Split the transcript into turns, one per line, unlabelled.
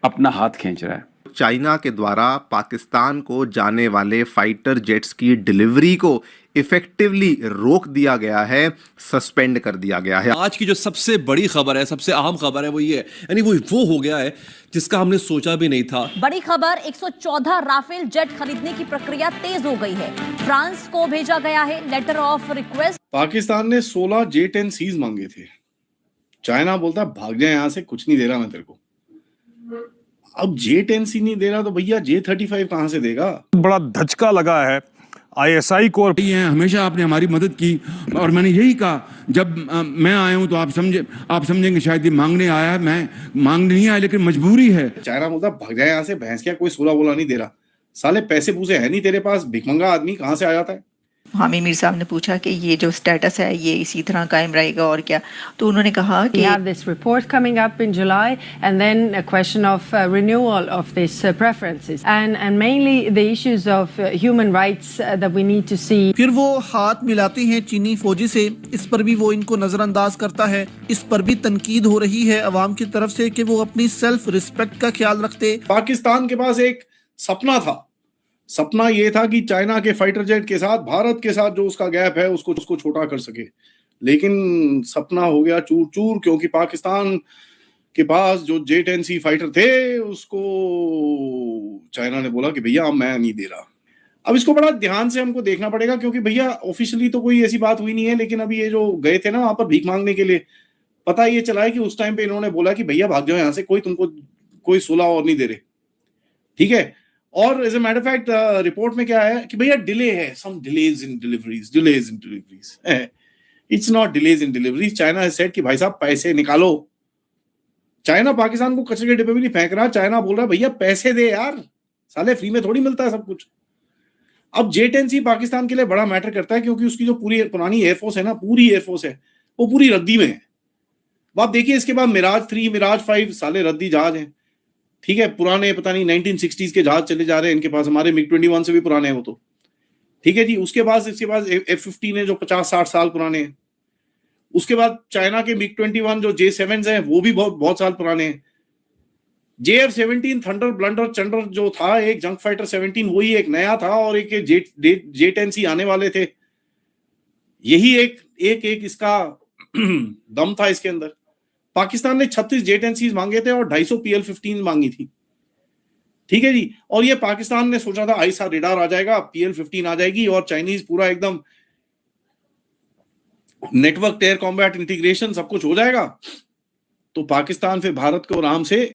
अपना हाथ खींच रहा है।
चाइना के द्वारा पाकिस्तान को जाने वाले फाइटर जेट्स की डिलीवरी को इफेक्टिवली रोक दिया गया है, सस्पेंड कर दिया गया है।
आज की जो सबसे बड़ी खबर है, सबसे अहम खबर है वो ये है, यानी वो हो गया है जिसका हमने सोचा भी नहीं था।
बड़ी खबर, 114 राफेल जेट खरीदने की प्रक्रिया तेज हो गई है। फ्रांस को भेजा गया है लेटर ऑफ रिक्वेस्ट।
पाकिस्तान ने 16 J-10Cs मांगे थे। चाइना बोलता भाग जाए यहां से, कुछ नहीं दे रहा मैं तेरे को। अब J-10C नहीं दे रहा तो भैया J-35 कहां से देगा?
बड़ा धचका लगा है ISI को।
हमेशा आपने हमारी मदद की और मैंने यही कहा जब मैं आया हूं तो आप समझेंगे शायद ये मांगने आया, मैं मांगने नहीं आया लेकिन मजबूरी है।
चाइना बोलता भाग जाए यहां से, भैंस क्या कोई 16 बोला नहीं दे रहा। साले पैसे पूसे है नहीं तेरे पास, भिखमंगा आदमी कहां से आ जाता है?
हामी मीर साहब ने पूछा कि ये जो स्टेटस है ये इसी तरह कायम रहेगा और क्या, तो उन्होंने कहा कि
We have this report coming up in July and then a question of renewal of these preferences and mainly the issues of human rights that we need to see.
फिर वो हाथ मिलाते हैं चीनी फौजी से, इस पर भी वो इनको नजरअंदाज करता है। इस पर भी तनकीद हो रही है अवाम की तरफ से कि वो अपनी सेल्फ रिस्पेक्ट का ख्याल रखते।
पाकिस्तान के पास एक सपना था। सपना ये था कि चाइना के फाइटर जेट के साथ भारत के साथ जो उसका गैप है उसको छोटा कर सके, लेकिन सपना हो गया चूर चूर, क्योंकि पाकिस्तान के पास जो J-10C फाइटर थे उसको चाइना ने बोला कि भैया मैं नहीं दे रहा। अब इसको बड़ा ध्यान से हमको देखना पड़ेगा, क्योंकि भैया ऑफिशियली तो कोई ऐसी बात हुई नहीं है, लेकिन अभी ये जो गए थे ना वहां पर भीख मांगने के लिए, पता ये चला है कि उस टाइम पे इन्होंने बोला कि भैया भाग जाओ यहाँ से, कोई 16 और नहीं दे रहे, ठीक है। और as a matter of fact report में क्या है कि भैया डिले है, some delays in deliveries. It's not delays in deliveries. China has said कि भाई साहब पैसे निकालो। चाइना पाकिस्तान को कचरे के डिब्बे में नहीं फेंक रहा, चाइना बोल रहा है भैया पैसे दे यार, साले फ्री में थोड़ी मिलता है सब कुछ। अब J-10C पाकिस्तान के लिए बड़ा मैटर करता है, क्योंकि उसकी जो पूरी पुरानी एयरफोर्स है ना, पूरी एयरफोर्स है वो पूरी रद्दी में है। अब आप देखिए इसके बाद मिराज 3, मिराज 5 साले रद्दी जहाज हैं, ठीक है, पुराने पता नहीं 1960s के जहाज चले जा रहे हैं इनके पास, हमारे MiG-21 से भी पुराने हैं वो तो, ठीक है जी। इसके बाद F-15 है जो 50-60 साल पुराने हैं। उसके बाद चाइना के MiG-21 जो J-7s हैं वो भी बहुत साल पुराने हैं। JF-17 थंडर ब्लंडर चंडर जो था, एक जंग फाइटर 17 वही एक नया था, और एक J-10C आने वाले थे। यही एक इसका दम था इसके अंदर। पाकिस्तान ने 36 J-10Cs मांगे थे और 250 PL-15 मांगी थी, ठीक है जी। और ये पाकिस्तान ने सोचा था आईसा रेडार आ जाएगा, PL-15 आ जाएगी और चाइनीज पूरा एकदम नेटवर्क एयर कॉम्बैट इंटीग्रेशन सब कुछ हो जाएगा, तो पाकिस्तान फिर भारत को आराम से